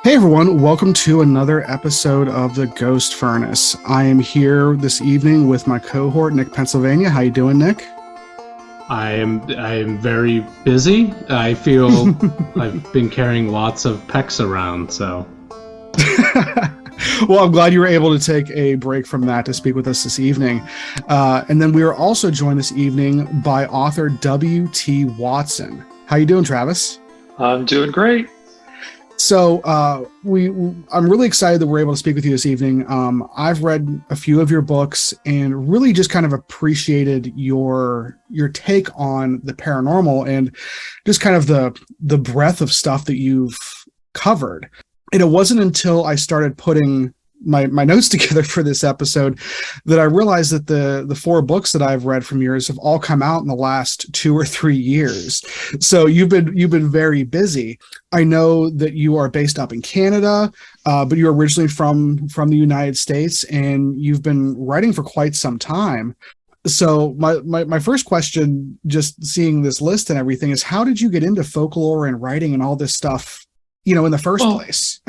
Hey everyone, welcome to another episode of the Ghost Furnace. I am here this evening with my cohort, Nick Pennsylvania. How you doing, Nick? I am very busy. I feel I've been carrying lots of pecs around, so. Well, I'm glad you were able to take a break from that to speak with us this evening. And then we are also joined this evening by author W.T. Watson. How you doing, Travis? I'm doing great. So I'm really excited that we're able to speak with you this evening. I've read a few of your books and really just kind of appreciated your take on the paranormal and just kind of the breadth of stuff that you've covered. And it wasn't until I started putting my notes together for this episode that I realized that the four books that I've read from yours have all come out in the last 2 or 3 years. So you've been very busy. I know that you are based up in Canada, but you're originally from the United States, and you've been writing for quite some time. So my first question, just seeing this list and everything, is how did you get into folklore and writing and all this stuff, in the first place?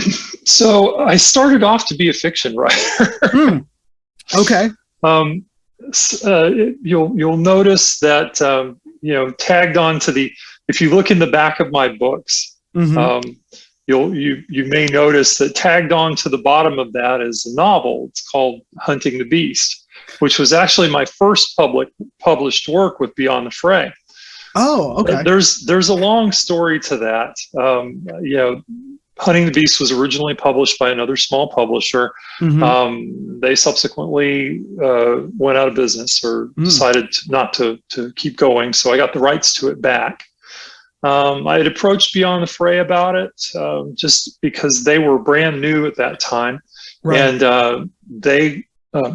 So I started off to be a fiction writer. Okay. You'll notice that tagged on to if you look in the back of my books, you may notice that tagged on to the bottom of that is a novel. It's called Hunting the Beast, which was actually my first published work with Beyond the Fray. Oh, okay. There's a long story to that. Hunting the Beast was originally published by another small publisher. They subsequently went out of business or decided not to keep going. So I got the rights to it back. I had approached Beyond the Fray about it just because they were brand new at that time. Right. And they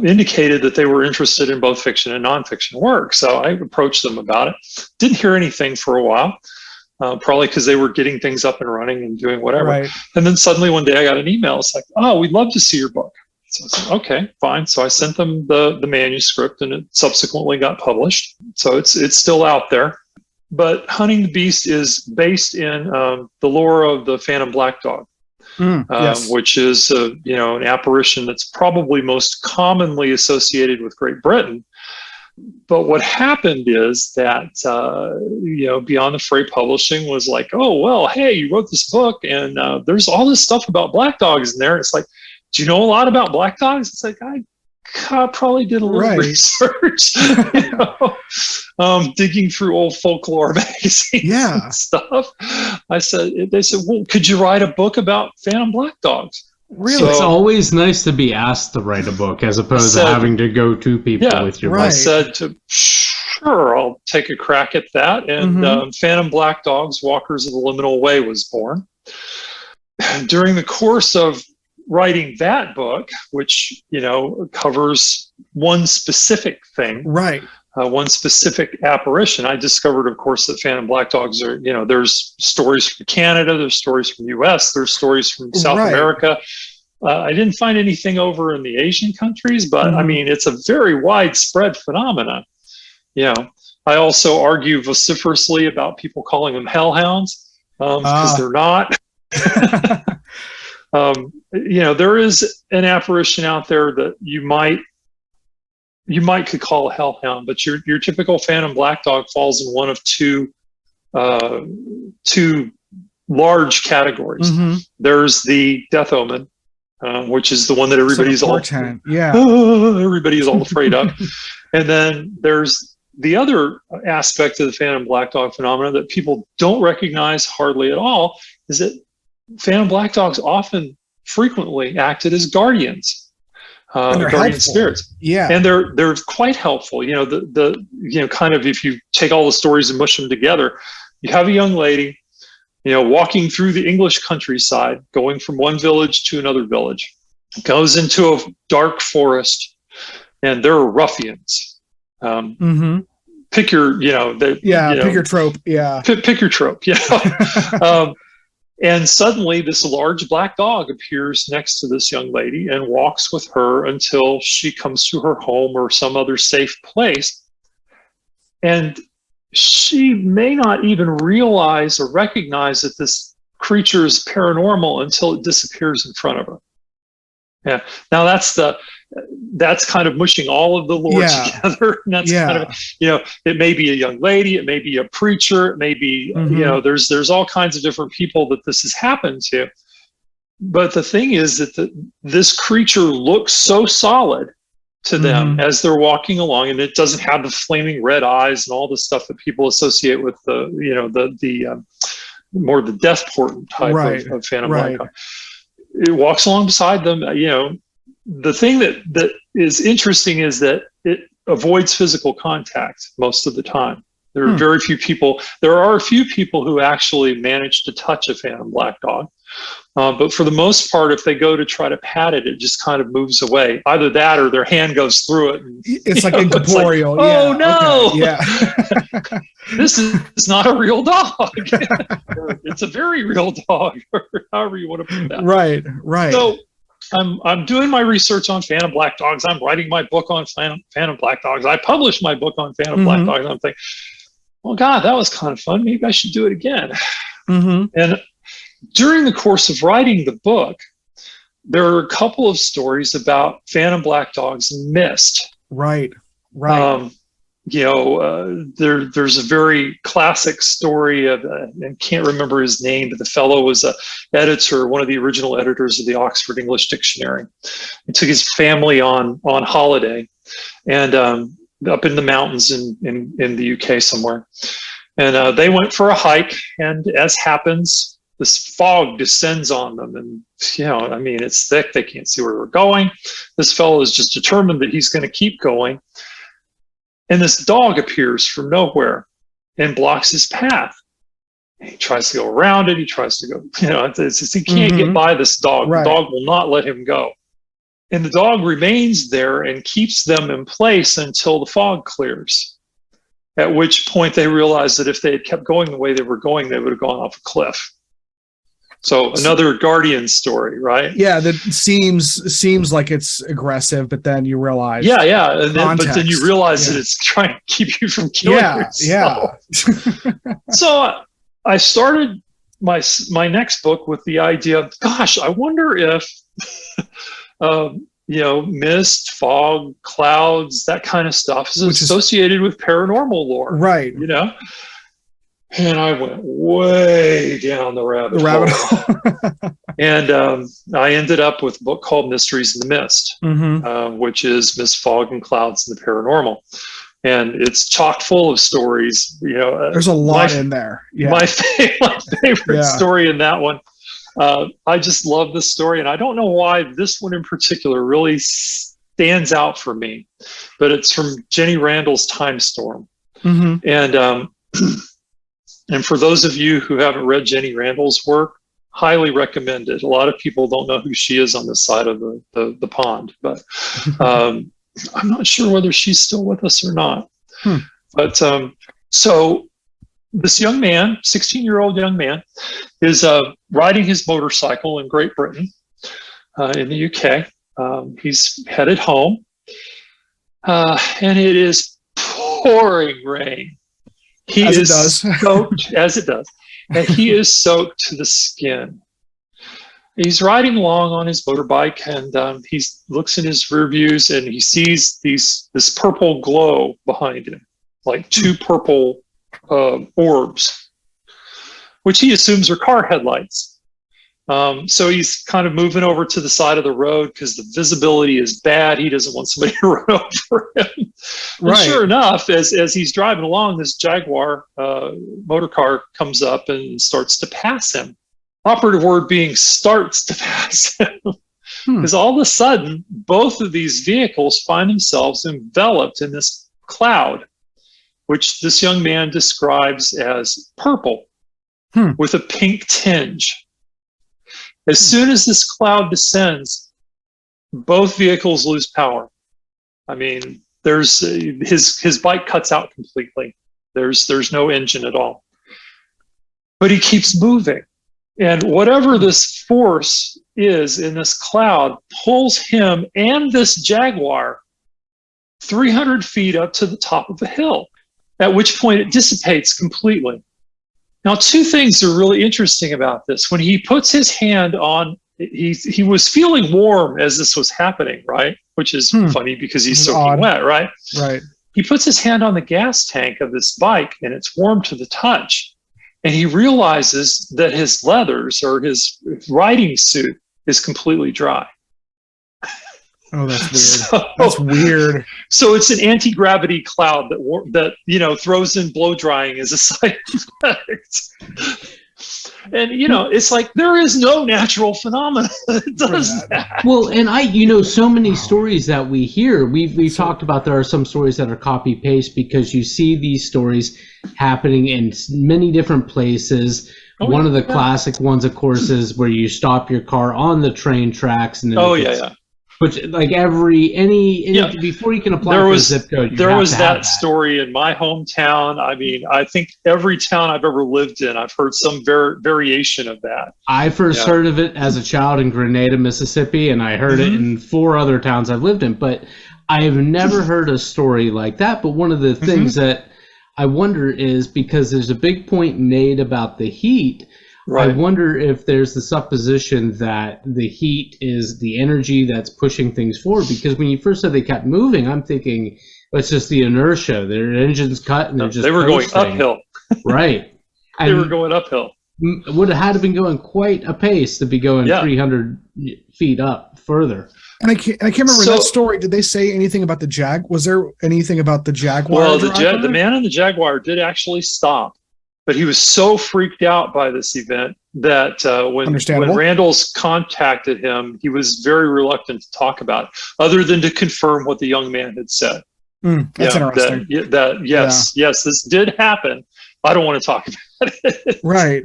indicated that they were interested in both fiction and nonfiction work. So I approached them about it. Didn't hear anything for a while. Probably because they were getting things up and running and doing whatever. Right. And then suddenly one day I got an email. It's like, oh, we'd love to see your book. So I said, okay, fine. So I sent them the manuscript, and it subsequently got published. So it's still out there. But Hunting the Beast is based in the lore of the Phantom Black Dog, yes. Which is an apparition that's probably most commonly associated with Great Britain. But what happened is that, Beyond the Fray Publishing was like, oh, well, hey, you wrote this book and there's all this stuff about black dogs in there. It's like, do you know a lot about black dogs? It's like, I probably did a little research, digging through old folklore magazines and stuff. They said, well, could you write a book about Phantom Black Dogs? Really? So, it's always nice to be asked to write a book as opposed to having to go to people with your book. I said, sure, I'll take a crack at that. And Phantom Black Dogs, Walkers of the Liminal Way was born. During the course of writing that book, which, covers one specific thing, one specific apparition, I discovered, of course, that Phantom Black Dogs are, there's stories from Canada, there's stories from the US, there's stories from South America. I didn't find anything over in the Asian countries, but I mean, it's a very widespread phenomenon. I also argue vociferously about people calling them hellhounds because they're not. There is an apparition out there that you might could call a hellhound, but your typical Phantom Black Dog falls in one of two large categories. There's the Death Omen, which is the one that everybody's everybody's all afraid of. And then there's the other aspect of the Phantom Black Dog phenomenon that people don't recognize hardly at all, is that Phantom Black Dogs frequently acted as guardians. Guardian spirits, and they're quite helpful. Kind of, if you take all the stories and mush them together, you have a young lady, walking through the English countryside, going from one village to another village, goes into a dark forest, and there are ruffians. Pick your, pick your trope, pick your trope, And suddenly this large black dog appears next to this young lady and walks with her until she comes to her home or some other safe place. And she may not even realize or recognize that this creature is paranormal until it disappears in front of her. Yeah. Now that's kind of mushing all of the lore together. And that's kind of, it may be a young lady, it may be a preacher, it may be, there's all kinds of different people that this has happened to. But the thing is that this creature looks so solid to them as they're walking along, and it doesn't have the flaming red eyes and all the stuff that people associate with the more the death portent type of Phantom Black Dog. It walks along beside them. The thing that is interesting is that it avoids physical contact most of the time. There are very few people. There are a few people who actually manage to touch a Phantom Black Dog. But for the most part, if they go to try to pat it, it just kind of moves away. Either that or their hand goes through it. And, it's like incorporeal. Like, oh, no. Okay. Yeah. This is not a real dog. It's a very real dog, or however you want to put that. Right. So I'm doing my research on Phantom Black Dogs. I'm writing my book on Phantom Black Dogs. I published my book on Phantom Black Dogs. I'm thinking, well, God, that was kind of fun. Maybe I should do it again. And during the course of writing the book, there are a couple of stories about Phantom Black Dogs missed. Right. There's a very classic story of, I can't remember his name, but the fellow was a editor, one of the original editors of the Oxford English Dictionary. He took his family on holiday, and up in the mountains in the UK somewhere, and they went for a hike, and as happens, this fog descends on them, and it's thick. They can't see where they're going. This fellow is just determined that he's going to keep going. And this dog appears from nowhere and blocks his path. He tries to go around it. He tries to go, he can't get by this dog. Right. The dog will not let him go. And the dog remains there and keeps them in place until the fog clears, at which point they realize that if they had kept going the way they were going, they would have gone off a cliff. So another Guardian story, right? Yeah, that seems like it's aggressive, but then you realize, but then you realize that it's trying to keep you from killing yourself. So I started my next book with the idea of, gosh, I wonder if mist, fog, clouds, that kind of stuff is associated with paranormal lore, right? And I went way down the rabbit hole. And I ended up with a book called Mysteries in the Mist, which is mist, fog, and clouds and the paranormal. And it's chock full of stories. There's a lot in there. Yeah. My favorite story in that one. I just love this story. And I don't know why this one in particular really stands out for me, but it's from Jenny Randall's Time Storm. And for those of you who haven't read Jenny Randall's work, highly recommend it. A lot of people don't know who she is on this side of the pond, but I'm not sure whether she's still with us or not. But so this young man, 16-year-old young man, is riding his motorcycle in Great Britain, in the UK. He's headed home, and it is pouring rain. He is soaked, as it does, and he is soaked to the skin. He's riding along on his motorbike, and he looks in his rear views, and he sees this purple glow behind him, like two purple orbs, which he assumes are car headlights. So he's kind of moving over to the side of the road because the visibility is bad. He doesn't want somebody to run over him. And sure enough, as he's driving along, this Jaguar motor car comes up and starts to pass him. Operative word being starts to pass him. Because all of a sudden, both of these vehicles find themselves enveloped in this cloud, which this young man describes as purple with a pink tinge. As soon as this cloud descends, both vehicles lose power. I mean, there's his bike cuts out completely. There's no engine at all. But he keeps moving. And whatever this force is in this cloud pulls him and this Jaguar 300 feet up to the top of a hill, at which point it dissipates completely. Now, two things are really interesting about this. When he puts his hand on, he was feeling warm as this was happening, right? Which is funny because he's soaking wet, right? Right. He puts his hand on the gas tank of this bike and it's warm to the touch. And he realizes that his leathers or his riding suit is completely dry. Oh, that's weird. That's weird. So it's an anti-gravity cloud that throws in blow drying as a side effect. And it's like there is no natural phenomenon that does that. Well, and so many stories that we hear, we've talked about, there are some stories that are copy paste because you see these stories happening in many different places. One of the classic ones, of course, is where you stop your car on the train tracks and then which, like, before you can apply for a zip code, there was that story in my hometown. I mean, I think every town I've ever lived in, I've heard some variation of that. I first heard of it as a child in Grenada, Mississippi, and I heard it in 4 other towns I've lived in. But I have never heard a story like that. But one of the things that I wonder is, because there's a big point made about the heat, right. I wonder if there's the supposition that the heat is the energy that's pushing things forward. Because when you first said they kept moving, I'm thinking it's just the inertia. Their engine's cut and they're just they were coasting. Going uphill. Right. They were going uphill. Would have had to been going quite a pace to be going 300 feet up further. And I can't remember that story. Did they say anything about the Jag? Was there anything about the Jaguar? Well, the man in the Jaguar did actually stop, but he was so freaked out by this event that when Randall's contacted him, he was very reluctant to talk about it, other than to confirm what the young man had said. That's interesting. Yes, this did happen. I don't want to talk about it. Right.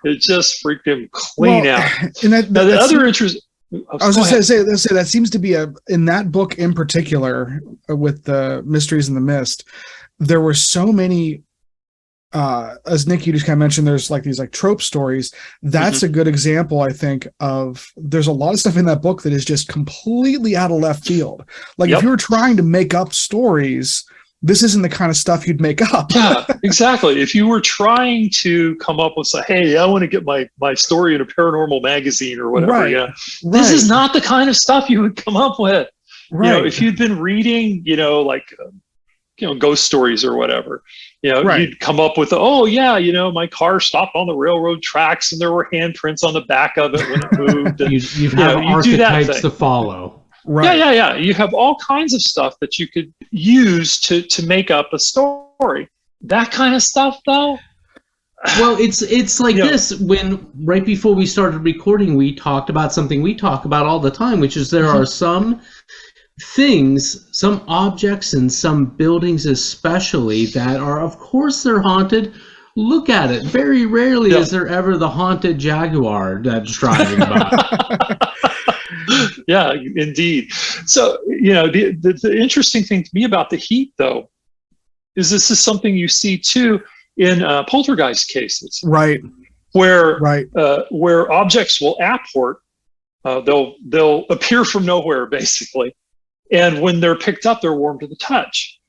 It just freaked him clean out. And the other interest. I was just going to say that seems to be in that book in particular, with the Mysteries in the Mist, there were so many, as Nick, you just kind of mentioned, there's like these like trope stories. That's a good example, I think, of there's a lot of stuff in that book that is just completely out of left field. Like if you were trying to make up stories, this isn't the kind of stuff you'd make up. Yeah, exactly. If you were trying to come up with, hey, I want to get my story in a paranormal magazine or whatever, this is not the kind of stuff you would come up with. Right. If you'd been reading, ghost stories or whatever, you'd come up with, my car stopped on the railroad tracks and there were handprints on the back of it when it moved. And, you have archetypes to follow. Right. Yeah. You have all kinds of stuff that you could use to make up a story. That kind of stuff, though. Well, it's like this. When right before we started recording, we talked about something we talk about all the time, which is there are some things, some objects, and some buildings especially that are, of course, they're haunted. Look at it. Very rarely is there ever the haunted Jaguar that's driving by. Yeah, indeed. So, the interesting thing to me about the heat, though, is this is something you see, too, in poltergeist cases. Right. Where objects will apport. They'll appear from nowhere, basically. And when they're picked up, they're warm to the touch.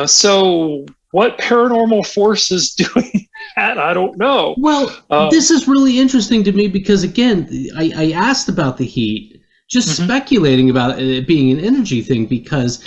So what paranormal force is doing that? I don't know. Well, this is really interesting to me because, again, I asked about the heat, just speculating about it being an energy thing, because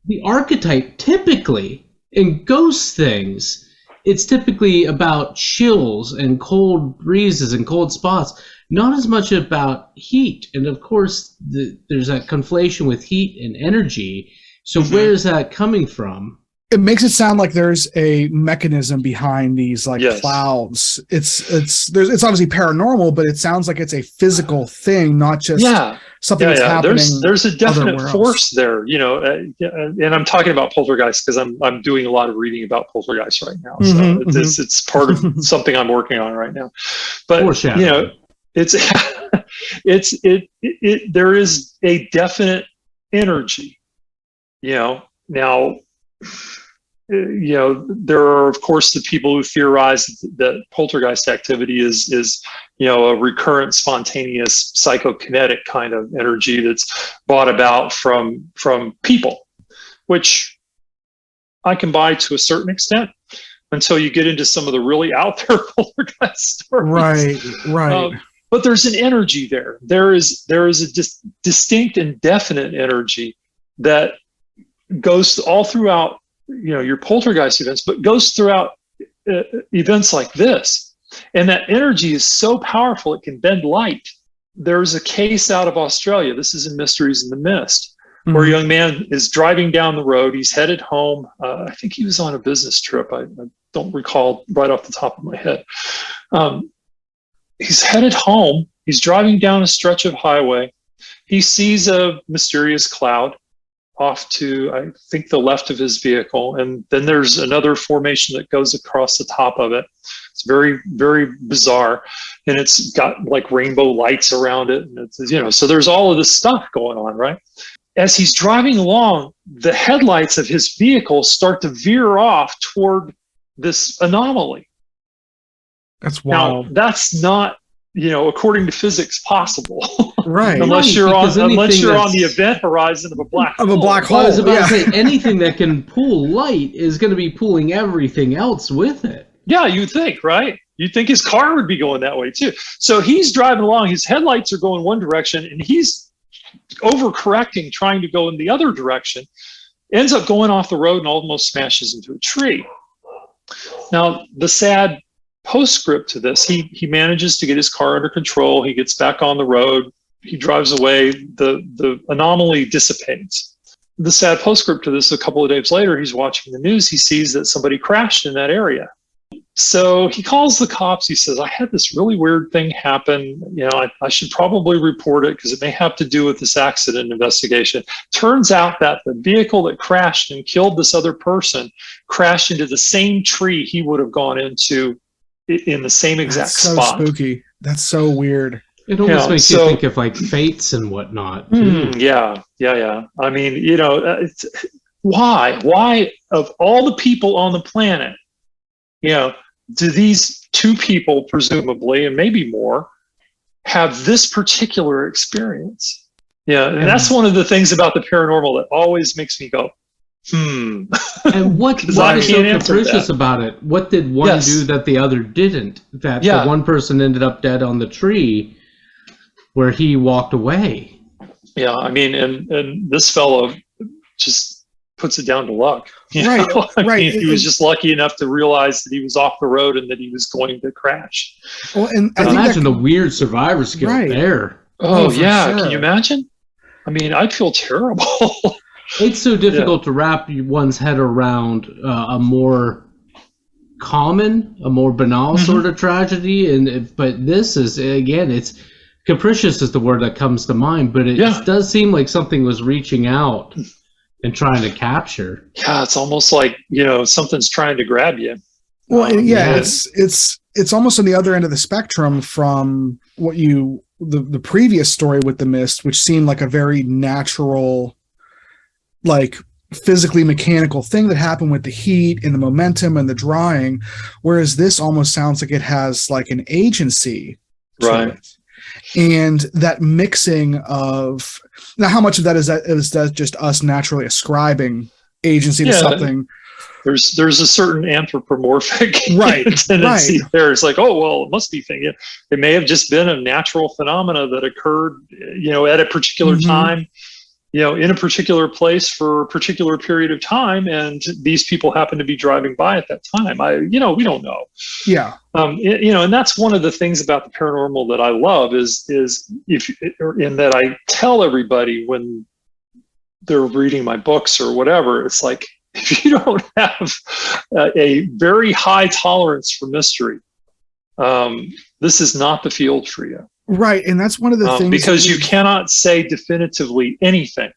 the archetype typically in ghost things, it's typically about chills and cold breezes and cold spots, not as much about heat. And of course, there's that conflation with heat and energy. So where is that coming from? It makes it sound like there's a mechanism behind these clouds. It's obviously paranormal, but it sounds like it's a physical thing, not just something that's happening. There's a definite force there, and I'm talking about poltergeist because I'm doing a lot of reading about poltergeist right now. So it's part of something I'm working on right now. But there is a definite energy. Now. There are, of course, the people who theorize that poltergeist activity is a recurrent, spontaneous, psychokinetic kind of energy that's brought about from people, which I can buy to a certain extent. until you get into some of the really out there poltergeist stories. Right. But there's an energy there. There is a distinct and definite energy that goes all throughout, your poltergeist events, but goes throughout events like this. And that energy is so powerful, it can bend light. There's a case out of Australia. This is in Mysteries in the Mist, where a young man is driving down the road. He's headed home. I think he was on a business trip. I don't recall right off the top of my head. He's headed home. He's driving down a stretch of highway. He sees a mysterious cloud off to, I think, the left of his vehicle. And then there's another formation that goes across the top of it. It's very, very bizarre. And it's got like rainbow lights around it. And it's, so there's all of this stuff going on, right? As he's driving along, the headlights of his vehicle start to veer off toward this anomaly. That's wild. Now, that's not, according to physics, possible. Right. unless you're on the event horizon of a black hole. I was about to say, anything that can pull light is going to be pulling everything else with it. Yeah, you'd think, right? You'd think his car would be going that way too. So he's driving along, his headlights are going one direction, and he's overcorrecting, trying to go in the other direction, ends up going off the road and almost smashes into a tree. Now, the sad postscript to this, he manages to get his car under control. He gets back on the road. He drives away. The anomaly dissipates. The sad postscript to this, a couple of days later, he's watching the news. He sees that somebody crashed in that area. So he calls the cops. He says, I had this really weird thing happen. I should probably report it because it may have to do with this accident investigation. Turns out that the vehicle that crashed and killed this other person crashed into the same tree he would have gone into in the same exact spot. That's so spooky. That's so weird. It almost makes you think of like fates and whatnot. Yeah. I mean, why of all the people on the planet, do these two people, presumably, and maybe more, have this particular experience? Yeah, and that's one of the things about the paranormal that always makes me go, And what is so capricious about it? What did one do that the other didn't? That the one person ended up dead on the tree where he walked away. Yeah, I mean, and this fellow just puts it down to luck. Right. Mean, he was just lucky enough to realize that he was off the road and that he was going to crash. Well, and I imagine the weird survivor skill there. Oh yeah, sure. Can you imagine? I mean, I'd feel terrible. It's so difficult to wrap one's head around a more common, a more banal sort of tragedy, but this is, again, it's capricious is the word that comes to mind, but it does seem like something was reaching out and trying to capture. Yeah, it's almost like something's trying to grab you. Well, it's almost on the other end of the spectrum from what the previous story with the mist, which seemed like a very natural, like physically mechanical thing that happened with the heat and the momentum and the drawing, whereas this almost sounds like it has like an agency to it. And that mixing of, now how much of that is that just us naturally ascribing agency to something? There's a certain anthropomorphic tendency there. It's like, oh, well, it must be thinking. It may have just been a natural phenomena that occurred, at a particular time, in a particular place for a particular period of time, and these people happen to be driving by at that time. We don't know. Yeah. And that's one of the things about the paranormal that I love is in that I tell everybody when they're reading my books or whatever, it's like, if you don't have a very high tolerance for mystery, this is not the field for you. Right, and that's one of the things, because you cannot say definitively anything.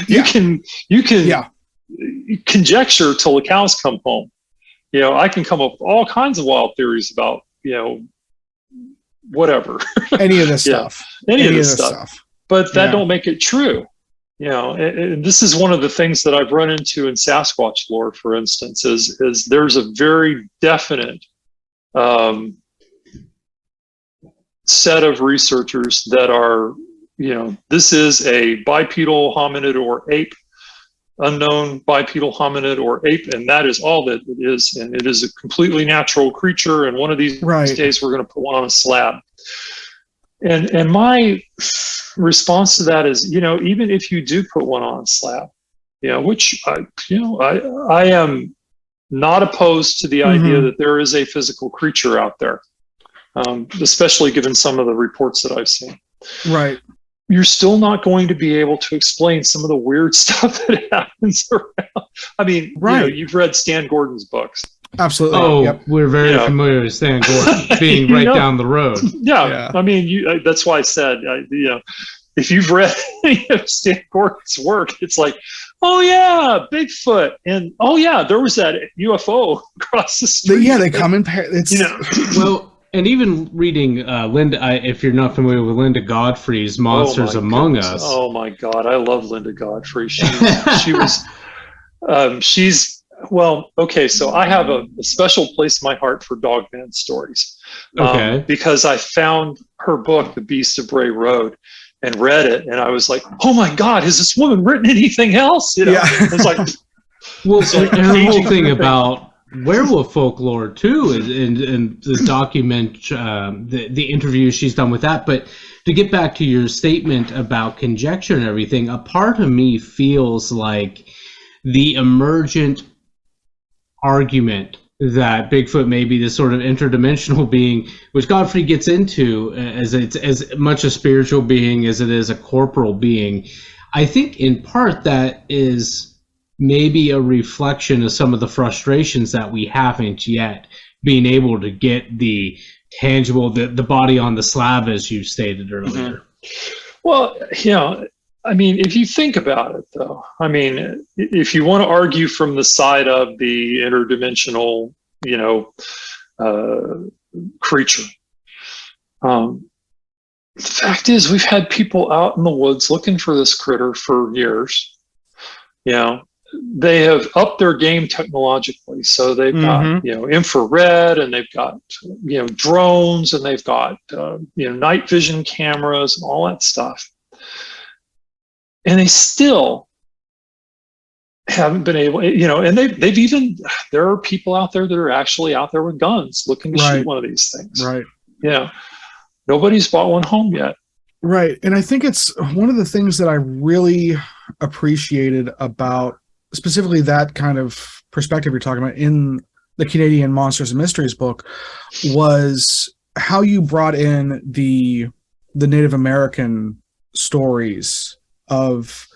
You can conjecture till the cows come home. I can come up with all kinds of wild theories about whatever, any of this stuff, any of this stuff. But that don't make it true. And this is one of the things that I've run into in Sasquatch lore, for instance, is there's a very definite set of researchers that are, this is a bipedal hominid or ape unknown bipedal hominid or ape, and that is all that it is. And it is a completely natural creature. And one of these days, we're going to put one on a slab. And my response to that is, even if you do put one on a slab, which I am not opposed to the idea that there is a physical creature out there, especially given some of the reports that I've seen. Right. You're still not going to be able to explain some of the weird stuff that happens around. I mean, you've read Stan Gordon's books. Absolutely. Oh, we're very familiar with Stan Gordon being right down the road. Yeah. I mean, that's why I said, if you've read any of Stan Gordon's work, it's like, oh yeah, Bigfoot, and oh yeah, there was that UFO across the street. They come in pairs. It's well. And even reading Linda, if you're not familiar with Linda Godfrey's Monsters Among Us. Oh my God, I love Linda Godfrey. She's well, okay, so I have a special place in my heart for Dogman stories. Because I found her book, The Beast of Bray Road, and read it, and I was like, oh my God, has this woman written anything else? It's like, well, so her whole thing about werewolf folklore too, and the document, the interviews she's done with that. But to get back to your statement about conjecture and everything, a part of me feels like the emergent argument that Bigfoot may be this sort of interdimensional being, which Godfrey gets into as it's as much a spiritual being as it is a corporal being. I think in part that is maybe a reflection of some of the frustrations that we haven't yet been able to get the tangible, the body on the slab, as you stated earlier. Well, I mean, if you think about it, though, I mean, if you want to argue from the side of the interdimensional, creature, the fact is we've had people out in the woods looking for this critter for years. They have upped their game technologically. So they've got, infrared, and they've got, drones, and they've got, night vision cameras and all that stuff. And they still haven't been able, and they've even, there are people out there that are actually out there with guns looking to shoot one of these things. Right. Nobody's bought one home yet. Right. And I think it's one of the things that I really appreciated about specifically that kind of perspective you're talking about in the Canadian Monsters and Mysteries book was how you brought in the Native American stories of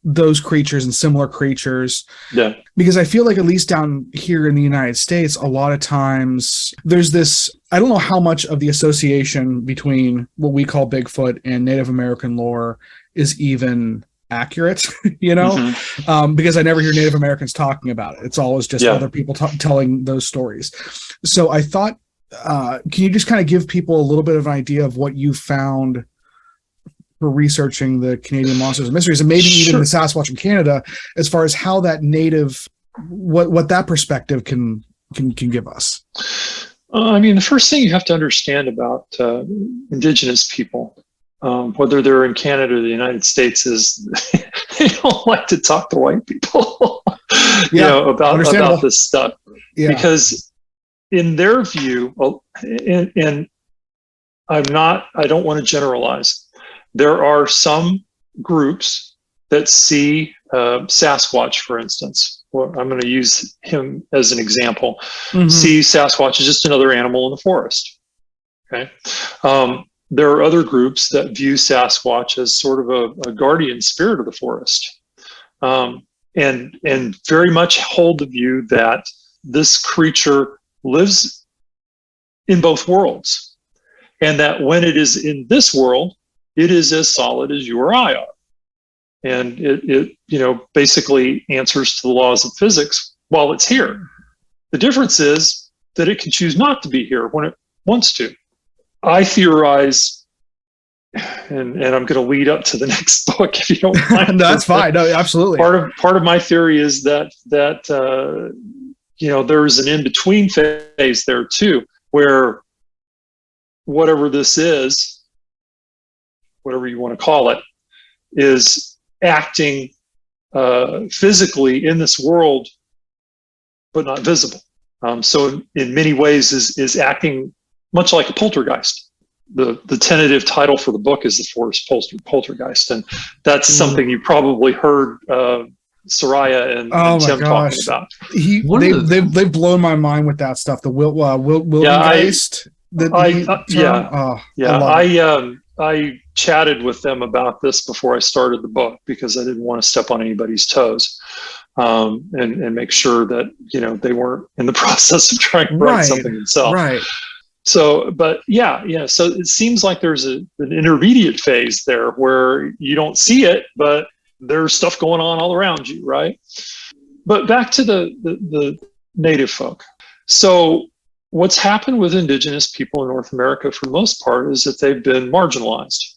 those creatures and similar creatures. Yeah. Because I feel like, at least down here in the United States, a lot of times there's this, I don't know how much of the association between what we call Bigfoot and Native American lore is even accurate, because I never hear Native Americans talking about it. It's always just other people telling those stories. So I thought, can you just kind of give people a little bit of an idea of what you found for researching the Canadian Monsters and Mysteries, and maybe even the Sasquatch in Canada, as far as how that native, what that perspective can give us? I mean, the first thing you have to understand about Indigenous people, whether they're in Canada or the United States, is they don't like to talk to white people, about this stuff, because in their view, and I don't want to generalize. There are some groups that see Sasquatch, for instance. Well, I'm going to use him as an example. See Sasquatch as just another animal in the forest. Okay. There are other groups that view Sasquatch as sort of a guardian spirit of the forest, and very much hold the view that this creature lives in both worlds, and that when it is in this world, it is as solid as you or I are. And it basically answers to the laws of physics while it's here. The difference is that it can choose not to be here when it wants to. I theorize, and I'm going to lead up to the next book if you don't mind. No, that's fine. No, absolutely. Part of my theory is that there's an in-between phase there too, where whatever this is, whatever you want to call it, is acting physically in this world, but not visible. So in many ways is acting much like a poltergeist. The tentative title for the book is The Forest Poltergeist, and that's something you probably heard Soraya and Tim talking about. They've blown my mind with that stuff. The Wildengeist. I chatted with them about this before I started the book because I didn't want to step on anybody's toes, and make sure that they weren't in the process of trying to write something themselves. Right. So, but so it seems like there's an intermediate phase there where you don't see it, but there's stuff going on all around you, right? But back to the native folk. So what's happened with indigenous people in North America for the most part is that they've been marginalized.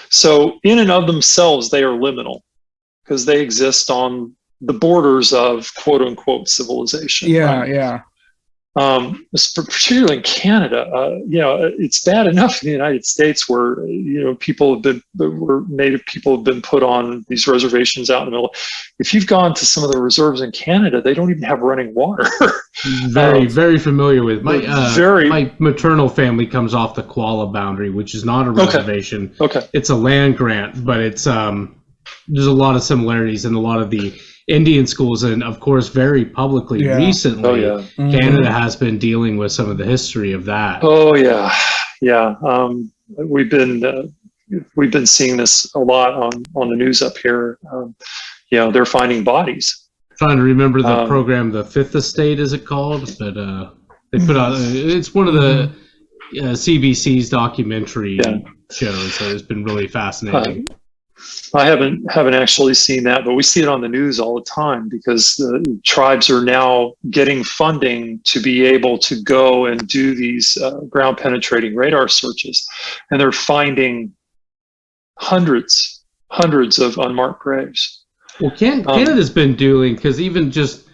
So in and of themselves, they are liminal because they exist on the borders of quote unquote civilization. Particularly in Canada, it's bad enough in the United States where native people have been put on these reservations out in the middle. If you've gone to some of the reserves in Canada, they don't even have running water. Very familiar with my maternal family comes off the Koala boundary, which is not a reservation. It's a land grant, but it's there's a lot of similarities in a lot of the Indian schools, and of course, very publicly recently, Canada has been dealing with some of the history of that. We've been seeing this a lot on the news up here. They're finding bodies. Trying to remember the program, the Fifth Estate, is it called? But they put out. It's one of the CBC's documentary shows, so it's been really fascinating. I haven't actually seen that, but we see it on the news all the time because the tribes are now getting funding to be able to go and do these ground penetrating radar searches, and they're finding hundreds of unmarked graves. Well, Canada's been doing, because even there's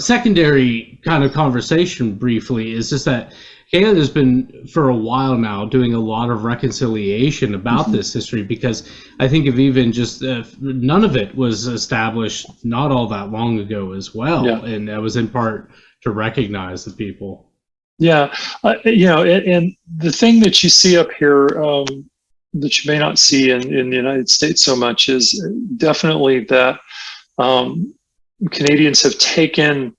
secondary kind of conversation briefly is just that Canada's been for a while now doing a lot of reconciliation about this history, because I think if even just none of it was established not all that long ago as well, and that was in part to recognize the people. And the thing that you see up here that you may not see in the United States so much is definitely that Canadians have taken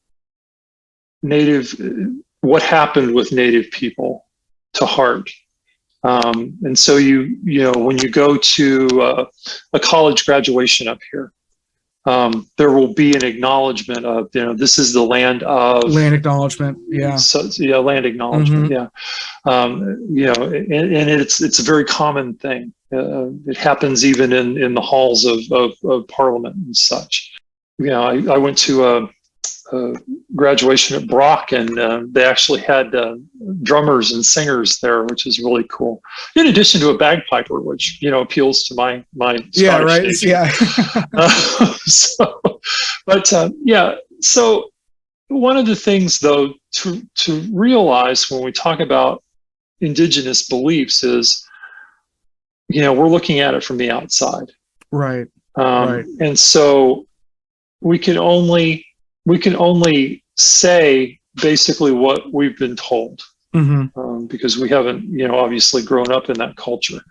what happened with Native people to heart. And so when you go to a college graduation up here, there will be an acknowledgement of, this is the land of... Land acknowledgement, land acknowledgement, and it's a very common thing. It happens even in the halls of Parliament and such. I went to a graduation at Brock, and they actually had drummers and singers there, which is really cool. In addition to a bagpiper, which appeals to my Scottish nature. So one of the things, though, to realize when we talk about Indigenous beliefs is, we're looking at it from the outside, right? And so we can only say basically what we've been told, because we haven't, obviously grown up in that culture.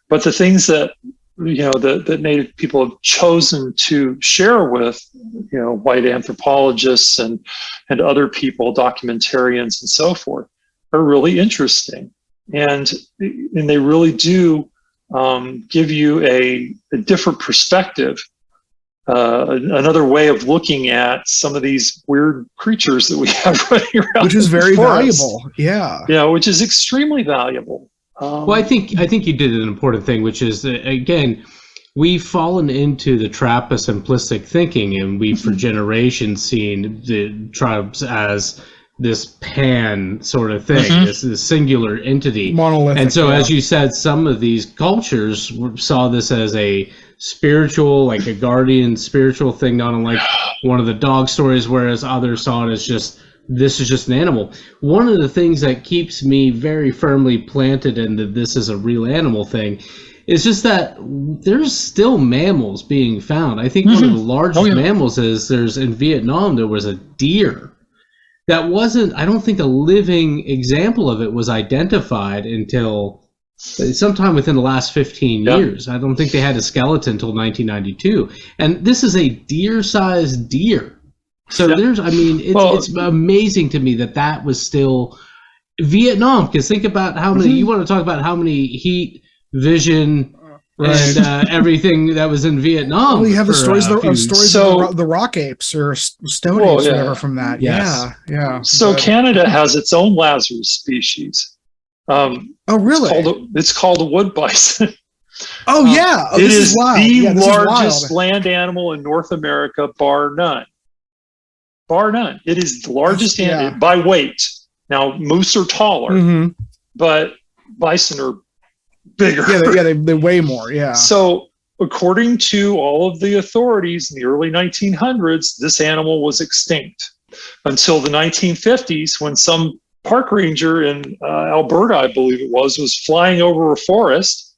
But the things that, that Native people have chosen to share with, white anthropologists and other people, documentarians and so forth, are really interesting. And they really do give you a different perspective. Another way of looking at some of these weird creatures that we have running around, which is very valuable. Which is extremely valuable. Well, I think you did an important thing, which is that, again, we've fallen into the trap of simplistic thinking, and we've for generations seen the tribes as this pan sort of thing, this singular entity, monolithic. And so, as you said, some of these cultures saw this as a spiritual, like a guardian spiritual thing, not unlike one of the dog stories, whereas others saw it as this is just an animal. One of the things that keeps me very firmly planted in that this is a real animal thing It's just that there's still mammals being found. I think one of the largest mammals there's in Vietnam, there was a deer that wasn't, I don't think a living example of it was identified until sometime within the last 15 years. I don't think they had a skeleton until 1992. And this is a deer-sized deer. So it's amazing to me that was still Vietnam, because think about how many, you want to talk about how many heat, vision, and everything that was in Vietnam. Well, you have the stories of the rock apes or stone apes or whatever from that. Yes. Yeah. So Canada has its own Lazarus species. Oh, really? It's called a wood bison. Oh, yeah. Oh, it is the largest land animal in North America, bar none. Bar none. It is the largest animal by weight. Now, moose are taller, but bison are bigger. Yeah, they weigh more. Yeah. So, according to all of the authorities in the early 1900s, this animal was extinct until the 1950s, when some park ranger in Alberta, I believe it was flying over a forest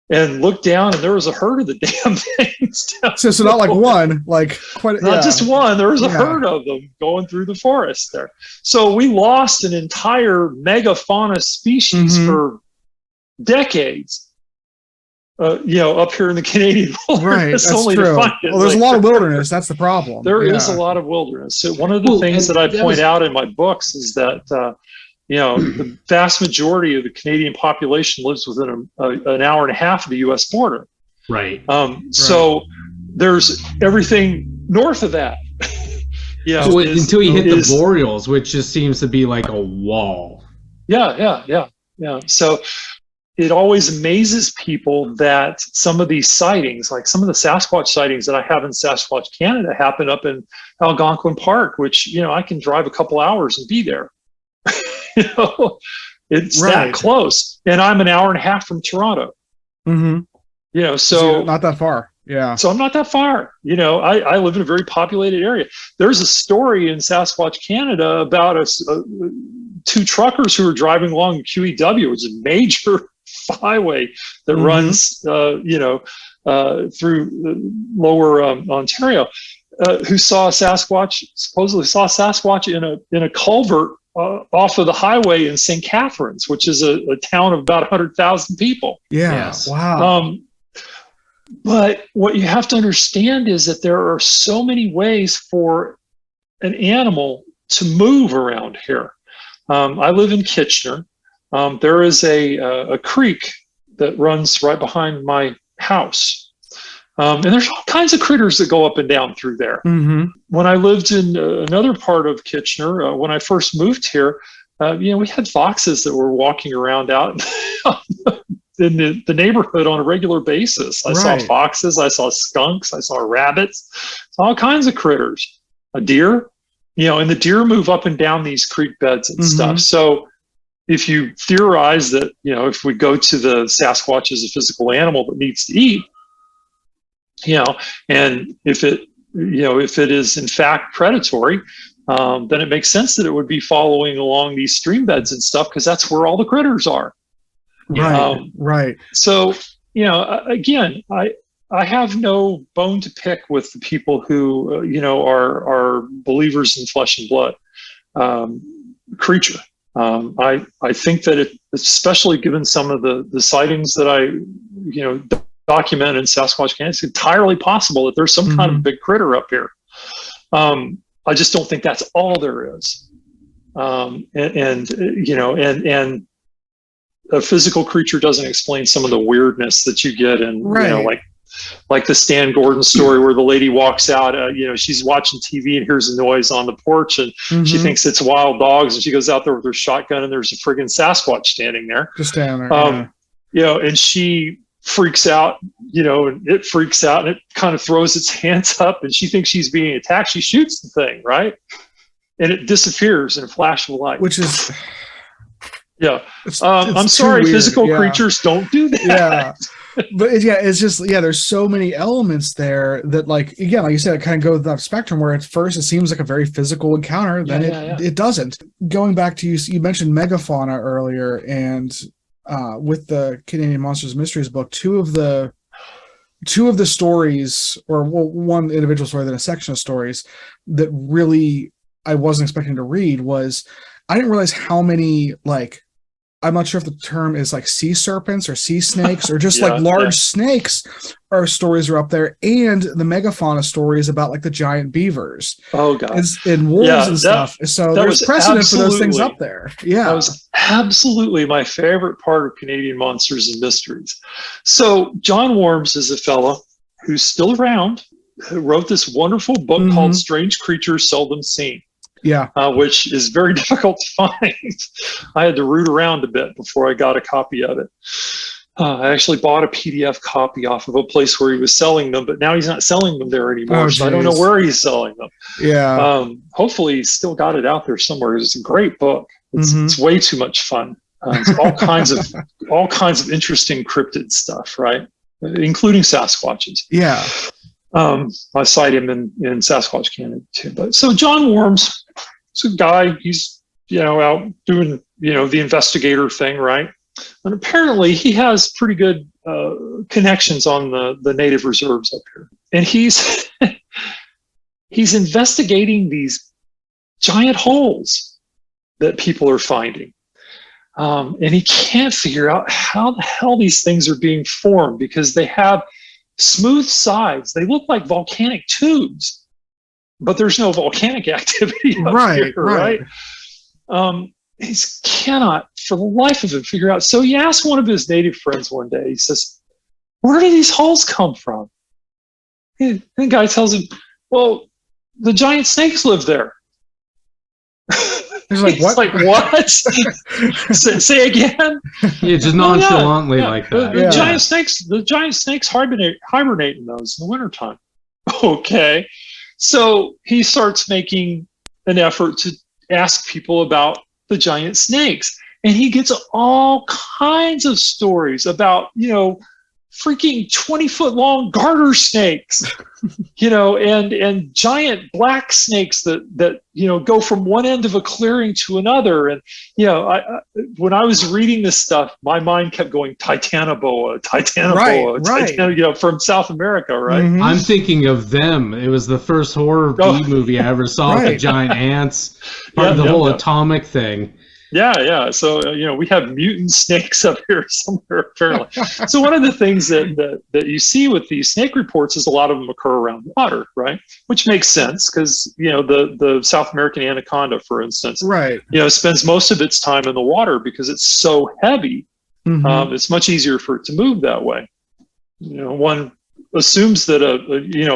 and looked down, and there was a herd of the damn things. So not like one, like quite not just one. There was a herd of them going through the forest there. So we lost an entire megafauna species for decades. Up here in the Canadian wilderness. Right, that's true. Well, there's a lot of wilderness. That's the problem. There is a lot of wilderness. So one of the things that I point out in my books is that the vast majority of the Canadian population lives within an hour and a half of the U.S. border. Right. So there's everything north of that. Until you hit the boreals, which just seems to be like a wall. Yeah. So it always amazes people that some of these sightings, like some of the Sasquatch sightings that I have in Sasquatch, Canada, happen up in Algonquin Park, which, I can drive a couple hours and be there. It's that close. And I'm an hour and a half from Toronto. So not that far. Yeah. So I'm not that far. I live in a very populated area. There's a story in Sasquatch, Canada about two truckers who were driving along QEW, which is a major highway that runs, through lower Ontario, who supposedly saw Sasquatch in a culvert off of the highway in St. Catharines, which is a town of about 100,000 people. Yeah. Yes. Wow. But what you have to understand is that there are so many ways for an animal to move around here. I live in Kitchener. There is a creek that runs right behind my house. And there's all kinds of critters that go up and down through there. When I lived in another part of Kitchener, when I first moved here, we had foxes that were walking around out in the neighborhood on a regular basis. I saw foxes, I saw skunks, I saw rabbits, all kinds of critters. A deer, and the deer move up and down these creek beds and stuff. So if you theorize that, if we go to the Sasquatch as a physical animal that needs to eat, and if it is in fact predatory, then it makes sense that it would be following along these stream beds and stuff, because that's where all the critters are. Right. So, again, I have no bone to pick with the people who, are believers in flesh and blood creature. I think that especially given some of the sightings that I, document in Sasquatch Canada, it's entirely possible that there's some kind of big critter up here. I just don't think that's all there is. And a physical creature doesn't explain some of the weirdness that you get in, like the Stan Gordon story where the lady walks out, she's watching TV and hears a noise on the porch, and she thinks it's wild dogs, and she goes out there with her shotgun, and there's a friggin' Sasquatch standing there. Just standing there. And she freaks out, and it freaks out, and it kind of throws its hands up, and she thinks she's being attacked. She shoots the thing, right? And it disappears in a flash of light. Which is... I'm sorry, physical creatures don't do that. But it's just there's so many elements there that, like you said, it kind of goes that spectrum where at first it seems like a very physical encounter, then it doesn't. Going back to you mentioned megafauna earlier, and with the Canadian Monsters and Mysteries book, two of the stories, or one individual story, then a section of stories that really I wasn't expecting to read was, I didn't realize how many, like, I'm not sure if the term is like sea serpents or sea snakes or just like large snakes stories are up there, and the megafauna stories about like the giant beavers. Oh god, and wolves and stuff. So there's precedent for those things up there. Yeah, that was absolutely my favorite part of Canadian Monsters and Mysteries. So John Worms is a fellow who's still around, who wrote this wonderful book called Strange Creatures Seldom Seen. Yeah, which is very difficult to find. I had to root around a bit before I got a copy of it. I actually bought a PDF copy off of a place where he was selling them, but now he's not selling them there anymore. So I don't know where he's selling them. Yeah. Hopefully he's still got it out there somewhere. It's a great book. It's way too much fun. It's all kinds of interesting cryptid stuff, right? Including Sasquatches. Yeah. I cite him in Sasquatch Canon too. But so John Worms, it's a guy, he's, out doing, the investigator thing, right? And apparently he has pretty good connections on the native reserves up here. And he's investigating these giant holes that people are finding. And he can't figure out how the hell these things are being formed, because they have smooth sides. They look like volcanic tubes, but there's no volcanic activity up here, right? He cannot, for the life of him, figure out. So he asked one of his native friends one day, he says, where do these holes come from? And the guy tells him, well, the giant snakes live there. He's like, what? Like, what? say again? Yeah, just nonchalantly like that. The giant snakes hibernate in those in the wintertime. Okay. So he starts making an effort to ask people about the giant snakes. And he gets all kinds of stories about, freaking 20-foot long garter snakes, and giant black snakes that go from one end of a clearing to another. And when I was reading this stuff, my mind kept going Titanoboa, from South America, right? Mm-hmm. I'm thinking of Them. It was the first horror B movie I ever saw. The giant ants, part of the whole atomic thing. Yeah. So, we have mutant snakes up here somewhere, apparently. So one of the things that you see with these snake reports is a lot of them occur around water, right? Which makes sense because, the South American anaconda, for instance, spends most of its time in the water because it's so heavy. Mm-hmm. It's much easier for it to move that way. One assumes that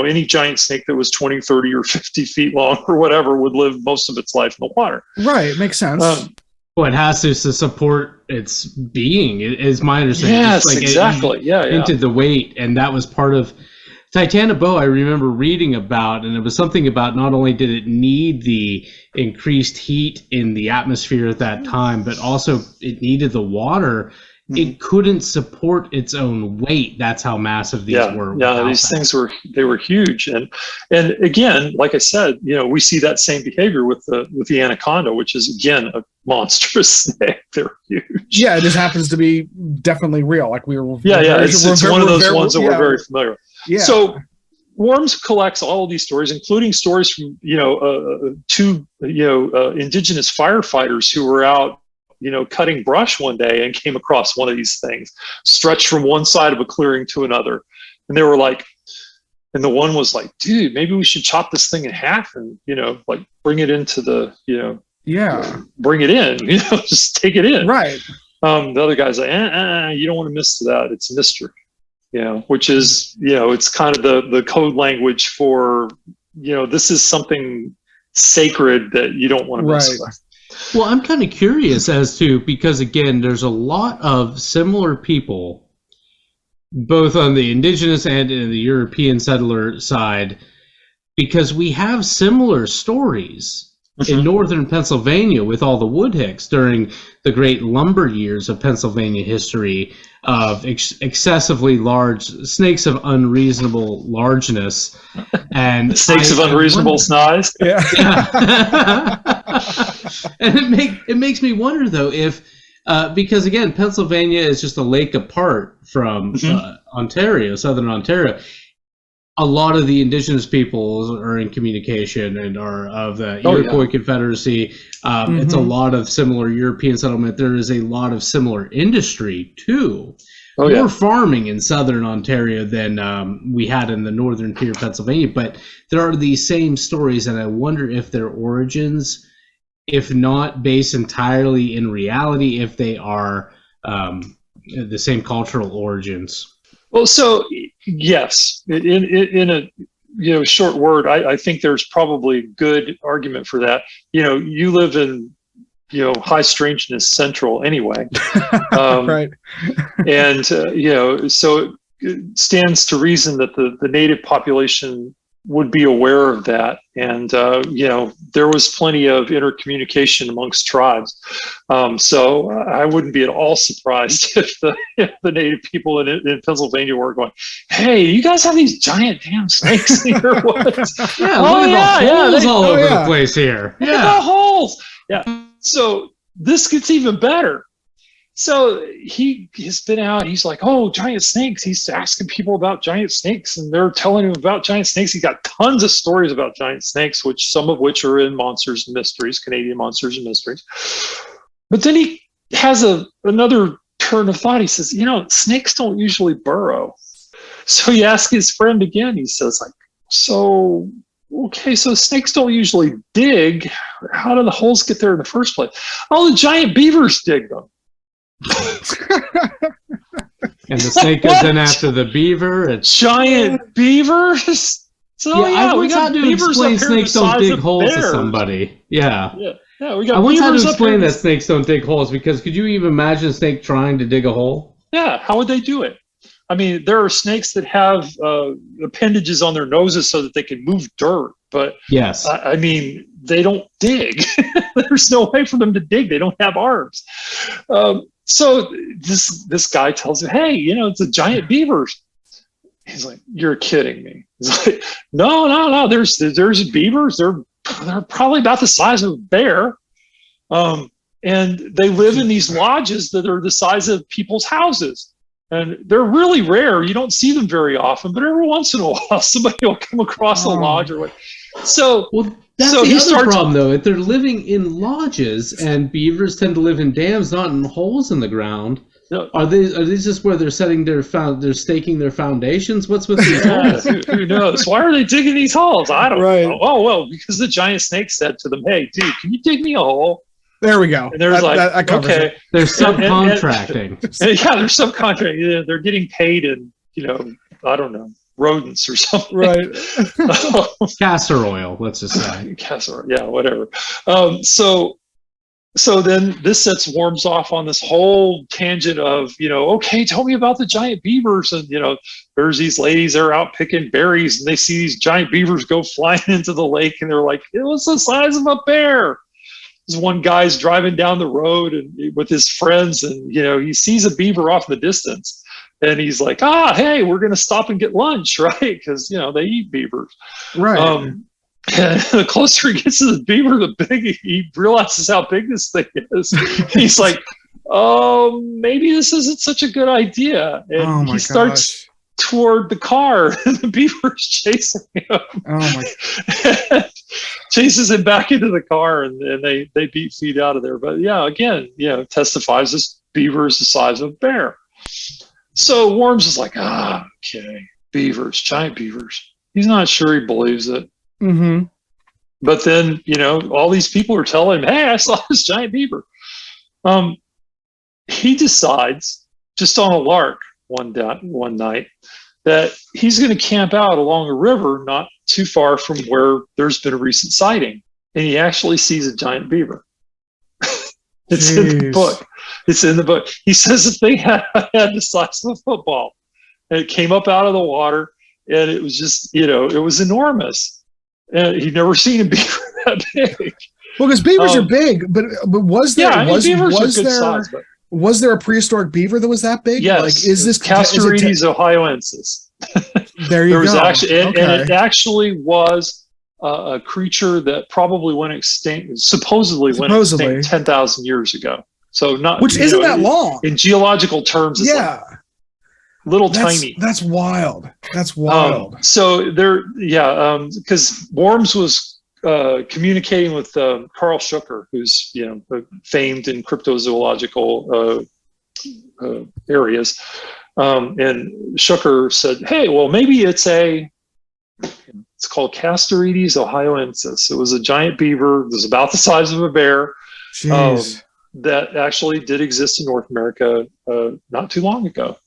any giant snake that was 20, 30, or 50 feet long or whatever would live most of its life in the water. Right. Makes sense. Well, it has to support its being, is my understanding. Yes, exactly. Into the weight, and that was part of Titanoboa. I remember reading about, and it was something about not only did it need the increased heat in the atmosphere at that time, but also it needed the water. It couldn't support its own weight. That's how massive these were. Yeah, these things were huge, and again, like I said, we see that same behavior with the anaconda, which is again a monstrous snake. They're huge. Yeah, it just happens to be definitely real. Like we were. It's one of those ones that we're very familiar with. Yeah. So Worms collects all of these stories, including stories from two indigenous firefighters who were out cutting brush one day and came across one of these things stretched from one side of a clearing to another. And they were like, and the one was like, dude, maybe we should chop this thing in half and, bring it into the, bring it in, just take it in. Right. The other guy's like, you don't want to miss that. It's a mystery, which is, it's kind of the code language for, this is something sacred that you don't want to miss with. Well, I'm kind of curious as to, because again, there's a lot of similar people, both on the indigenous and in the European settler side, because we have similar stories in northern Pennsylvania with all the woodhicks during the great lumber years of Pennsylvania history of excessively large snakes of unreasonable largeness and snakes of unreasonable size. Yeah. And it makes me wonder though, if Because again, Pennsylvania is just a lake apart from Ontario, southern Ontario. A lot of the indigenous peoples are in communication and are of the Iroquois Confederacy. It's a lot of similar European settlement. There is a lot of similar industry too. More farming in southern Ontario than we had in the northern tier of Pennsylvania, but there are these same stories, and I wonder if their origins, if not based entirely in reality, if they are the same cultural origins. Well, so yes, in a short word, I think there's probably a good argument for that. You live in high strangeness central anyway, right? And so it stands to reason that the native population would be aware of that, and there was plenty of intercommunication amongst tribes. So I wouldn't be at all surprised if the native people in Pennsylvania were going, "Hey, you guys have these giant damn snakes in your woods." Holes all over the place here. Look at the holes. Yeah. So this gets even better. So he has been out. He's like, "Oh, giant snakes." He's asking people about giant snakes, and they're telling him about giant snakes. He got tons of stories about giant snakes, some of which are in Monsters and Mysteries, Canadian Monsters and Mysteries. But then he has another turn of thought. He says, snakes don't usually burrow. So he asks his friend again. He says, so snakes don't usually dig. How do the holes get there in the first place? Oh, the giant beavers dig them. And the snake goes in after the beaver. Giant beavers. So I we got to beavers explain up here snakes don't dig holes to somebody. Yeah, we got. I once had to explain that snakes don't dig holes, because could you even imagine a snake trying to dig a hole? Yeah, how would they do it? I mean, there are snakes that have appendages on their noses so that they can move dirt, but yes, I mean, they don't dig. There's no way for them to dig. They don't have arms. So this guy tells him, "Hey, it's a giant beavers." He's like, "You're kidding me." He's like, No. There's beavers. They're probably about the size of a bear, and they live in these lodges that are the size of people's houses. And they're really rare. You don't see them very often, but every once in a while, somebody will come across a lodge or what. So, that's the other problem, though. If they're living in lodges, and beavers tend to live in dams, not in holes in the ground, are these just where they're setting they're staking their foundations? What's with these holes? Who knows? Why are they digging these holes? I don't know. Oh, well, because the giant snake said to them, "Hey, dude, can you dig me a hole?" There we go. And there's okay. They're subcontracting. They're subcontracting. They're getting paid in, I don't know, rodents or something. Right. Castor oil, let's just say. Castor oil, yeah, whatever. So then this sets Worms off on this whole tangent of, okay, tell me about the giant beavers. And, there's these ladies that are out picking berries, and they see these giant beavers go flying into the lake, and they're like, it was the size of a bear. This one guy's driving down the road and with his friends, and he sees a beaver off in the distance, and he's like, hey, we're going to stop and get lunch, right? Because they eat beavers, right? And the closer he gets to the beaver, the bigger he realizes how big this thing is. He's like, maybe this isn't such a good idea, and he starts toward the car, and the beaver's chasing him. Chases him back into the car, and they beat feet out of there. But again, testifies this beaver is the size of a bear. So Worms is like, okay, beavers, giant beavers. He's not sure he believes it. Mm-hmm. But then, all these people are telling him, hey, I saw this giant beaver. He decides, just on a lark one night, that he's going to camp out along a river not too far from where there's been a recent sighting. And he actually sees a giant beaver. It's in the book. It's in the book. He says the thing had the size of a football. And it came up out of the water, and it was just, it was enormous. And he'd never seen a beaver that big. Well, because beavers are big, but was there beavers are good size, but was there a prehistoric beaver that was that big? Yes. Is this Castorides ohioensis? There you go. And it actually was a creature that probably went extinct, supposedly went extinct 10,000 years ago. So not, which isn't that long in geological terms. It's like tiny. That's wild. That's wild. So there, because Worms was communicating with Carl Schucker, who's famed in cryptozoological areas, and Schucker said, "Hey, well, maybe it's called Castorides ohioensis. It was a giant beaver. It was about the size of a bear." That actually did exist in North America not too long ago.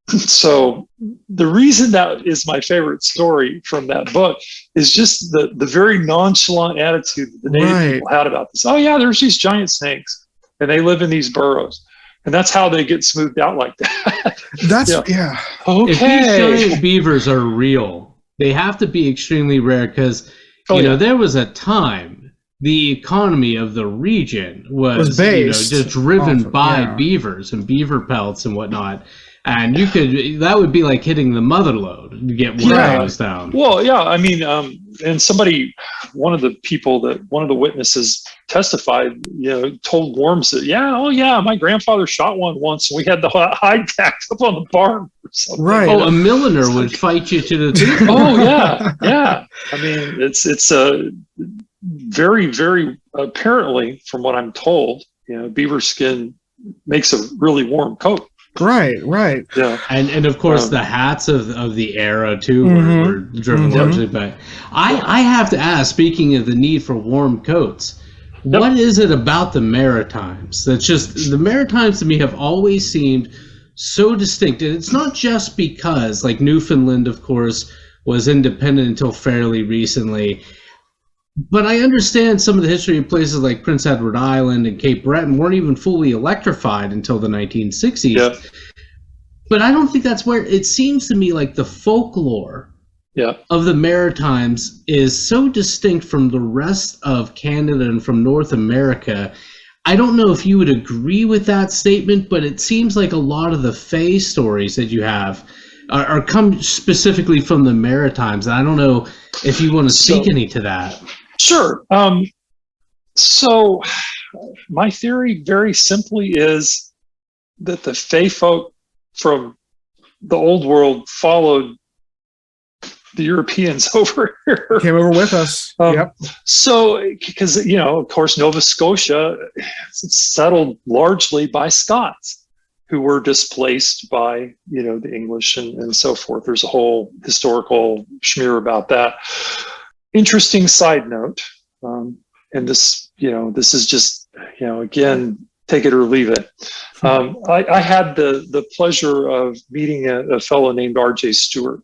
So the reason that is my favorite story from that book is just the very nonchalant attitude that the native people had about this. Oh yeah, there's these giant snakes and they live in these burrows. And that's how they get smoothed out like that. Okay. If these giant beavers are real, they have to be extremely rare because, there was a time the economy of the region was based, just driven by beavers and beaver pelts and whatnot. And that would be like hitting the mother lode to get worms down. Well, yeah, I mean, and one of the witnesses testified, told Worms that, my grandfather shot one once and we had the hide tacked up on the barn or something. Right. Oh, a milliner would fight you to the teeth. Oh, yeah. I mean, it's very, very apparently, from what I'm told, beaver skin makes a really warm coat. Right. Yeah. And of course the hats of the era too were driven largely by. I have to ask, speaking of the need for warm coats, what is it about the Maritimes that's just, the Maritimes to me have always seemed so distinct? And it's not just because, like, Newfoundland, of course, was independent until fairly recently. But I understand some of the history of places like Prince Edward Island and Cape Breton weren't even fully electrified until the 1960s. Yeah. But I don't think that's where, it seems to me like the folklore of the Maritimes is so distinct from the rest of Canada and from North America. I don't know if you would agree with that statement, but it seems like a lot of the Fae stories that you have are come specifically from the Maritimes. And I don't know if you want to speak any to that. Sure. So my theory very simply is that the Fae folk from the old world followed the Europeans over here. Came over with us. So, because, of course, Nova Scotia is settled largely by Scots who were displaced by, the English and so forth. There's a whole historical schmear about that. Interesting side note, and this is just, again, take it or leave it. I had the pleasure of meeting a fellow named R.J. Stewart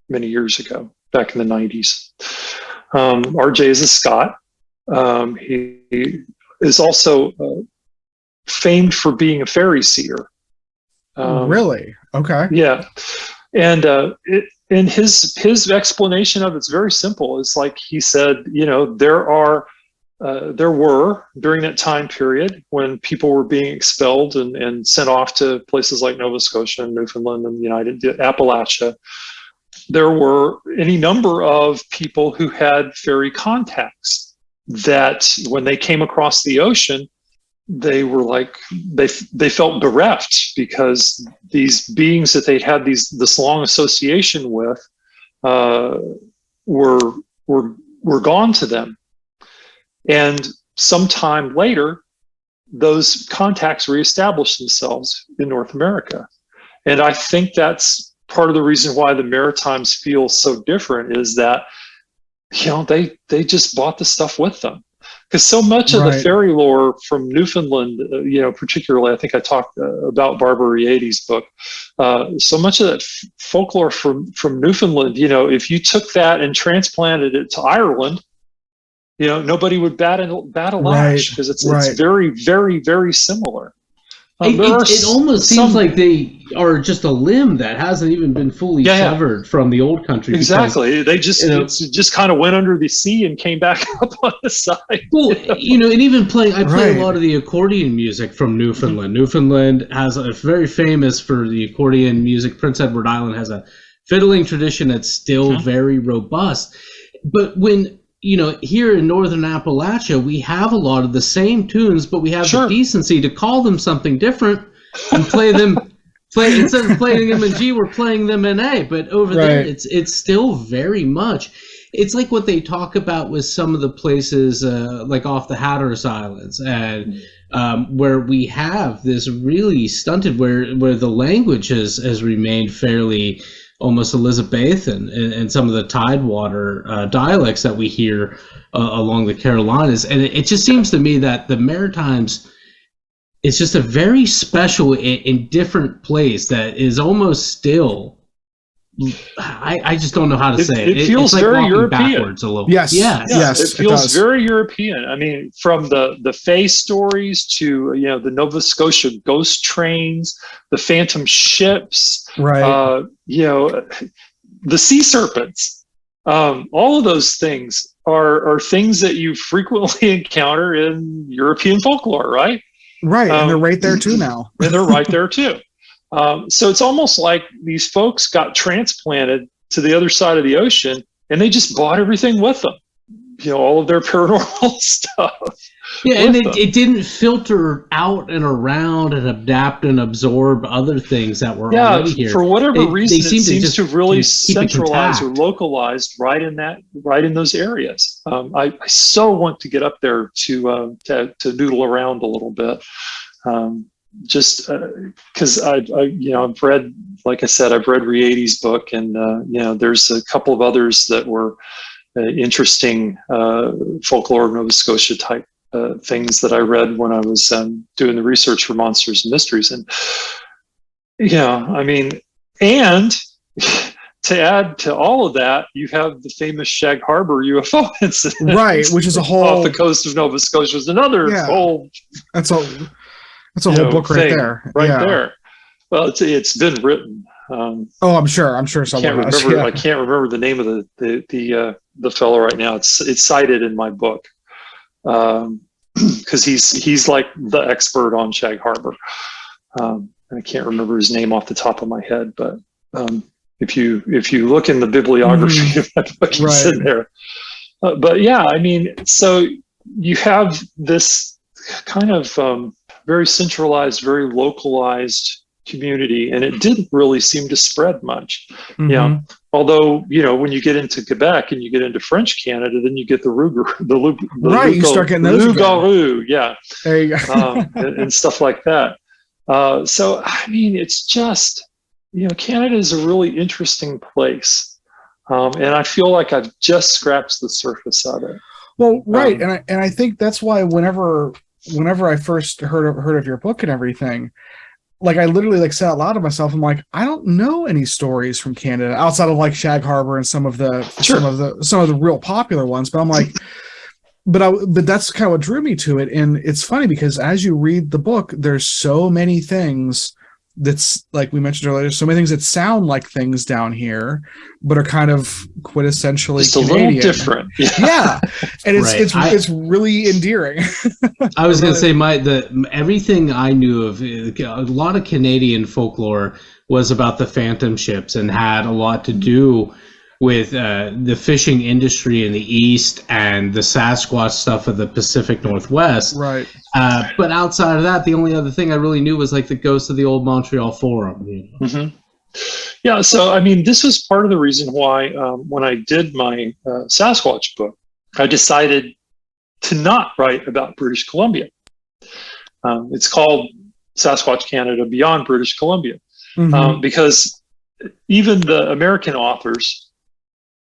many years ago, back in the 90s. R.J. is a Scot. He is also famed for being a fairy seer. Really? Okay. Yeah. And his explanation of it's very simple. It's like he said, there were during that time period when people were being expelled and sent off to places like Nova Scotia and Newfoundland and Appalachia, there were any number of people who had fairy contacts that when they came across the ocean, they were like, they felt bereft because these beings that they'd had this long association with were gone to them. And sometime later, those contacts reestablished themselves in North America. And I think that's part of the reason why the Maritimes feel so different, is that, they just brought the stuff with them. Because so much of the fairy lore from Newfoundland, particularly, I think I talked about Barbara Rieti's book. So much of that folklore from Newfoundland, if you took that and transplanted it to Ireland, nobody would bat a lash, because it's very, very, very similar. It almost seems like they are just a limb that hasn't even been fully severed from the old country. Exactly. They just kind of went under the sea and came back up on the side. Well, and even I play a lot of the accordion music from Newfoundland. Newfoundland has a very famous for the accordion music. Prince Edward Island has a fiddling tradition that's still very robust. But when here in Northern Appalachia, we have a lot of the same tunes, but we have the decency to call them something different and play them. Instead of playing them in G, we're playing them in A. But over there, it's still very much. It's like what they talk about with some of the places, like off the Hatteras Islands, and where we have this really stunted, where the language has remained fairly almost Elizabethan in some of the Tidewater dialects that we hear along the Carolinas. And it just seems to me that the Maritimes, it's just a very special and different place that is almost still. I just don't know how to say it. It feels it's like very walking European. Backwards a little. Yes. It feels very European. I mean, from the Fae stories to the Nova Scotia ghost trains, the phantom ships, right? The sea serpents. All of those things are things that you frequently encounter in European folklore, right? Right, and they're right there too now. And they're right there too. So it's almost like these folks got transplanted to the other side of the ocean, and they just bought everything with them. All of their paranormal stuff. Yeah, and it didn't filter out and around and adapt and absorb other things that were already here. For whatever reason, it seems to really centralize or localized right in those areas. I so want to get up there to noodle around a little bit. Just because I've read, like I said, I've read Rieti's book, and there's a couple of others that were interesting folklore Nova Scotia type things that I read when I was doing the research for Monsters and Mysteries. And and to add to all of that, you have the famous Shag Harbor UFO incident, right? Which is a whole off the coast of Nova Scotia. Is another whole. That's a whole book right there. There. Well, it's been written. I'm sure someone has. I can't remember the name of the fellow right now. It's cited in my book because he's like the expert on Shag Harbor. I can't remember his name off the top of my head, but if you look in the bibliography of that book, it's in there. But so you have this kind of very centralized, very localized community, and it didn't really seem to spread much. Although when you get into Quebec and you get into French Canada, then you get the you start getting those again. There you go. and stuff like that. So it's just Canada is a really interesting place, and I feel like I've just scratched the surface of it. Well, right, and I think that's why whenever I first heard of your book and everything, like I literally said out loud to myself, I'm like, I don't know any stories from Canada outside of like Shag Harbor and some of the real popular ones. But I'm like, but that's kind of what drew me to it. And it's funny because as you read the book, there's so many things that's, like we mentioned earlier, so many things that sound like things down here, but are kind of quintessentially just Canadian. A little different. Yeah. And it's really endearing. I was going to say everything I knew of a lot of Canadian folklore was about the phantom ships and had a lot to do with the fishing industry in the East and the Sasquatch stuff of the Pacific Northwest. Right. But outside of that, the only other thing I really knew was like the ghost of the old Montreal Forum. Yeah. So, this was part of the reason why when I did my Sasquatch book, I decided to not write about British Columbia. It's called Sasquatch Canada Beyond British Columbia because even the American authors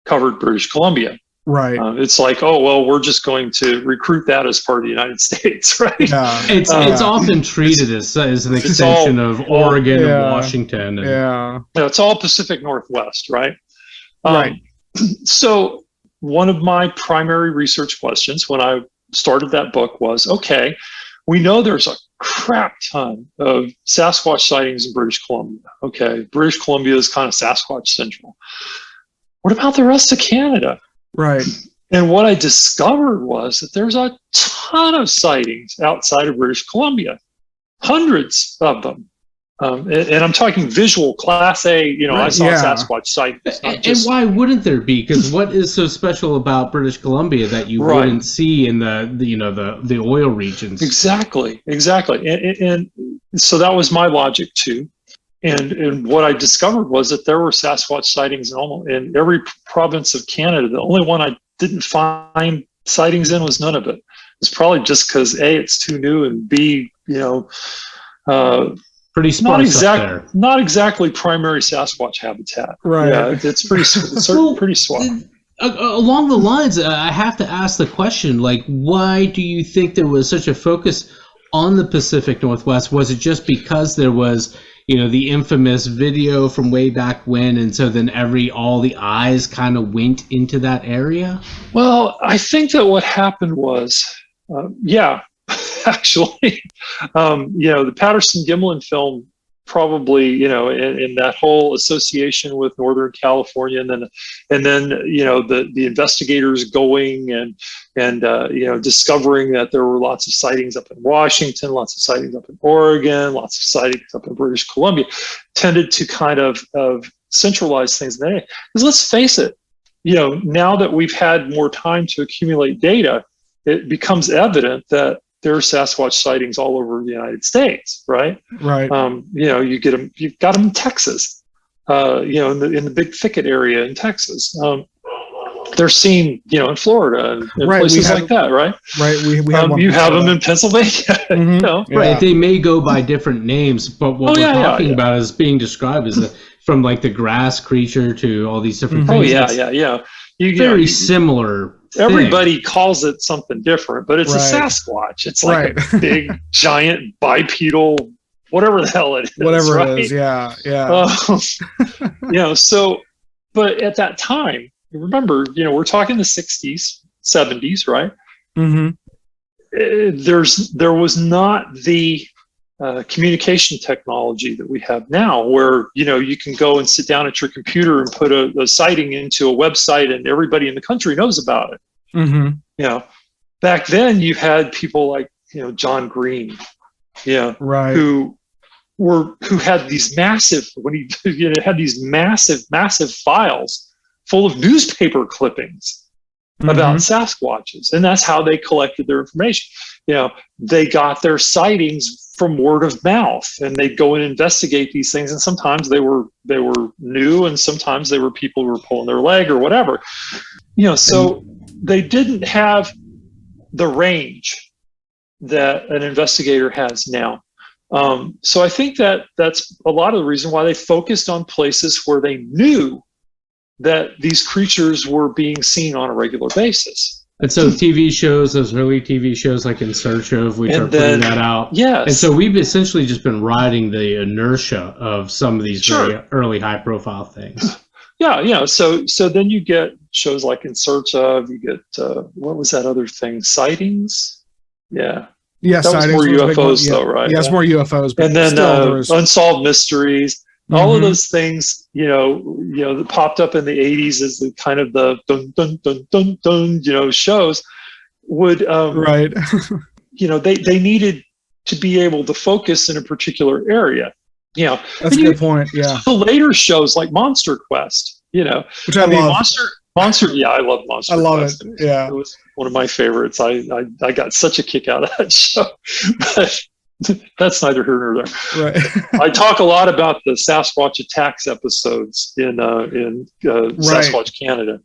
covered British Columbia. Right. It's like, we're just going to recruit that as part of the United States, right? Yeah. It's often treated as an extension of Oregon and Washington. It's all Pacific Northwest, right? Right. So one of my primary research questions when I started that book was, okay, we know there's a crap ton of Sasquatch sightings in British Columbia. Okay, British Columbia is kind of Sasquatch central. What about the rest of Canada? Right. And what I discovered was that there's a ton of sightings outside of British Columbia, hundreds of them. And I'm talking visual, Class A. I saw Sasquatch sightings. And why wouldn't there be? Because what is so special about British Columbia that you wouldn't see in the oil regions? Exactly. And so that was my logic too. And what I discovered was that there were Sasquatch sightings in every province of Canada. The only one I didn't find sightings in was Nunavut. It's probably just because A, it's too new, and B, pretty sparse up there. Not exactly primary Sasquatch habitat. Right. Yeah, it's pretty pretty swell. Along the lines, I have to ask the question, like, why do you think there was such a focus on the Pacific Northwest? Was it just because there was, the infamous video from way back when, and so then all the eyes kind of went into that area? Well, I think that what happened was, actually, the Patterson-Gimlin film probably, in that whole association with Northern California, and then the investigators going and discovering that there were lots of sightings up in Washington, lots of sightings up in Oregon, lots of sightings up in British Columbia, tended to kind of centralize things in that area. Because let's face it, now that we've had more time to accumulate data, it becomes evident that there are Sasquatch sightings all over the United States, right? Right. You've got them in Texas, in the big thicket area in Texas. They're seen, in Florida and places like that, right? Right. We have you have them in Pennsylvania. Mm-hmm. Right. They may go by different names, but what we're talking about is being described as from like the grass creature to all these different things. Very similar. Everybody calls it something different, but it's a Sasquatch. It's like a big, giant, bipedal, whatever the hell it is. Whatever right? it is, yeah. But at that time, remember, we're talking the 60s, 70s, right? Mm-hmm. There was not the communication technology that we have now, where you can go and sit down at your computer and put a sighting into a website and everybody in the country knows about it. Mm-hmm. Back then you had people like John Green, who had these massive had these massive files full of newspaper clippings about Sasquatches, and that's how they collected their information. They got their sightings from word of mouth, and they'd go and investigate these things, and sometimes they were new, and sometimes they were people who were pulling their leg or whatever. So they didn't have the range that an investigator has now. So I think that's a lot of the reason why they focused on places where they knew that these creatures were being seen on a regular basis. And so TV shows, those early TV shows like In Search Of, which are putting that out. Yes. And so we've essentially just been riding the inertia of some of these very early high-profile things. Yeah. So then you get shows like In Search Of, you get, what was that other thing? Sightings? Yeah. Yeah, that was more UFOs though, right? Yeah, it's more UFOs. But and then Unsolved Mysteries. All of those things, that popped up in the 80s as the kind of the dun dun dun dun dun, shows would they needed to be able to focus in a particular area. That's a good point. Yeah. The later shows like Monster Quest, which I love. Monster. Yeah, I love Monster Quest. I love it. Yeah. It was one of my favorites. I got such a kick out of that show. But that's neither here nor there. Right. I talk a lot about the Sasquatch Attacks episodes in Sasquatch Canada.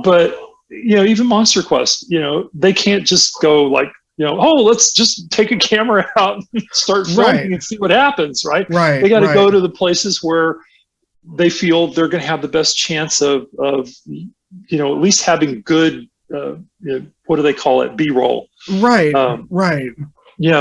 But even Monster Quest, they can't just go like, let's just take a camera out and start filming and see what happens, right? Right. They got to go to the places where they feel they're going to have the best chance of at least having good, what do they call it? B-roll. Right. Right.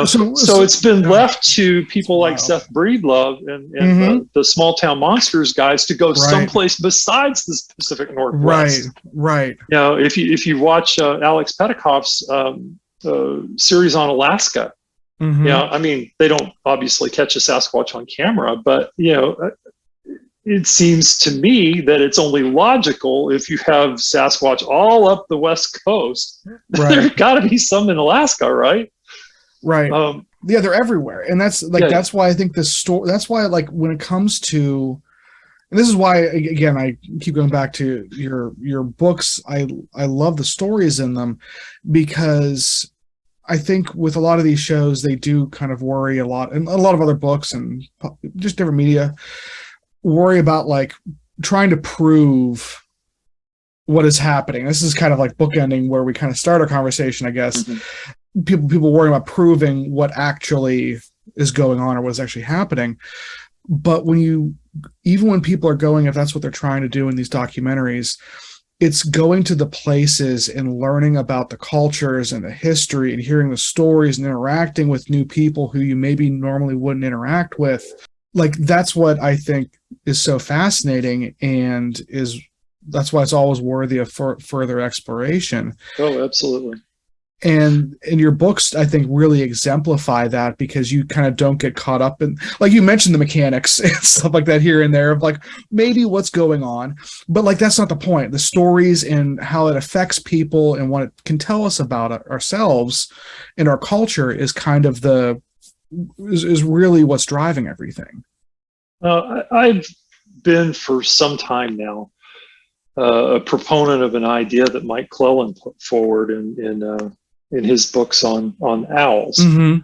So it's been left to people like Seth Breedlove and the Small Town Monsters guys to go someplace besides the Pacific Northwest. Right. If you watch Alex Petikoff's series on Alaska, I mean, they don't obviously catch a Sasquatch on camera, but it seems to me that it's only logical if you have Sasquatch all up the West Coast, there's got to be some in Alaska, right? Right. Yeah, they're everywhere. And that's that's why I think the story, that's why like when it comes to, and this is why, again, I keep going back to your books. I love the stories in them, because I think with a lot of these shows, they do kind of worry a lot, and a lot of other books and just different media worry about like trying to prove what is happening. This is kind of like bookending where we kind of start our conversation, I guess. Mm-hmm. People worry about proving what actually is going on or what's actually happening. But even when people are going, if that's what they're trying to do in these documentaries, it's going to the places and learning about the cultures and the history and hearing the stories and interacting with new people who you maybe normally wouldn't interact with. Like, that's what I think is so fascinating, and that's why it's always worthy of further exploration. Oh, absolutely. And your books, I think, really exemplify that, because you kind of don't get caught up in, like you mentioned, the mechanics and stuff like that here and there of like maybe what's going on, but like that's not the point. The stories and how it affects people and what it can tell us about ourselves and our culture is kind of is really what's driving everything. I've been for some time now a proponent of an idea that Mike Clellan put forward in his books on owls. Mm-hmm.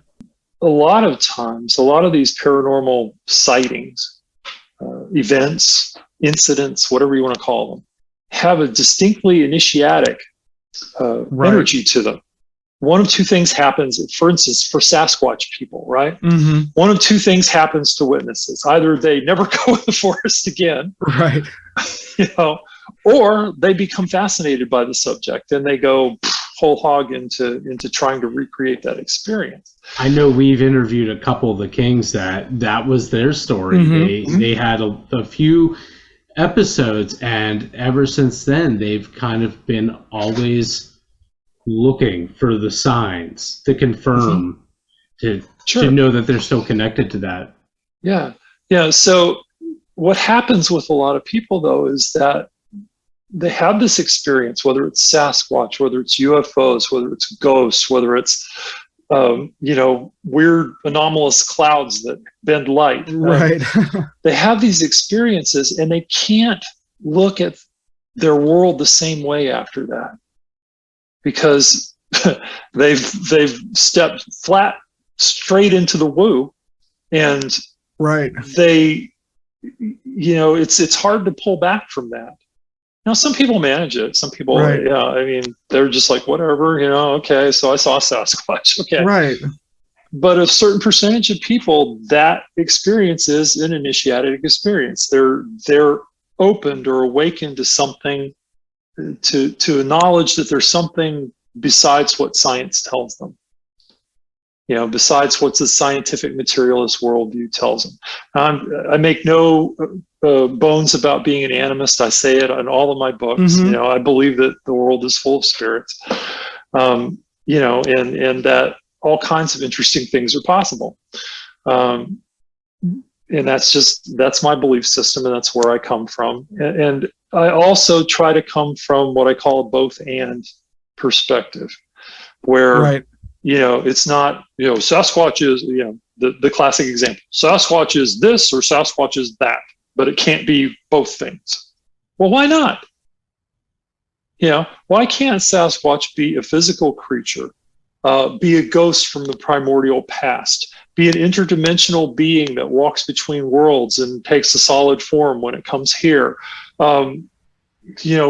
A lot of times, a lot of these paranormal sightings, events, incidents, whatever you want to call them, have a distinctly initiatic energy to them. One of two things happens, for instance, for Sasquatch people, right? Mm-hmm. One of two things happens to witnesses. Either they never go in the forest again, right? Or they become fascinated by the subject and they go whole hog into trying to recreate that experience. I know we've interviewed a couple of the Kings that was their story. Mm-hmm. They had a few episodes, and ever since then they've kind of been always looking for the signs to confirm, mm-hmm. to know that they're still connected to that. Yeah. So what happens with a lot of people, though, is that they have this experience, whether it's Sasquatch, whether it's UFOs, whether it's ghosts, whether it's weird anomalous clouds that bend light. Right. They have these experiences and they can't look at their world the same way after that, because they've stepped flat straight into the woo, and right. They, it's hard to pull back from that. Now, some people manage it. Some people, right. They're just like, whatever, okay, so I saw Sasquatch. Okay. Right. But a certain percentage of people, that experience is an initiatic experience. They're opened or awakened to something, to a knowledge that there's something besides what science tells them. Besides what the scientific materialist worldview tells them. I make no bones about being an animist. I say it in all of my books. Mm-hmm. I believe that the world is full of spirits, and that all kinds of interesting things are possible. And that's my belief system, and that's where I come from. And I also try to come from what I call a both and perspective, where right. It's not, Sasquatch is, the classic example. Sasquatch is this or Sasquatch is that, but it can't be both things. Well, why not? Why can't Sasquatch be a physical creature, be a ghost from the primordial past, be an interdimensional being that walks between worlds and takes a solid form when it comes here?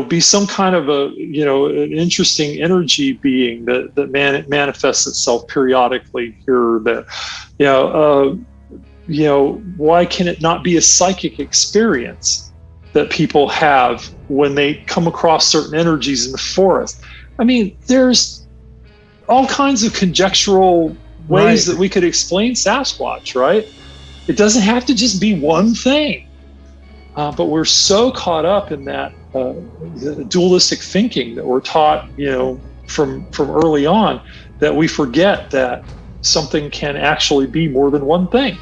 Be some kind of an interesting energy being that manifests itself periodically here or there. Why can it not be a psychic experience that people have when they come across certain energies in the forest? I mean, there's all kinds of conjectural ways right. that we could explain Sasquatch, right? It doesn't have to just be one thing. But we're so caught up in that dualistic thinking that we're taught, from early on, that we forget that something can actually be more than one thing.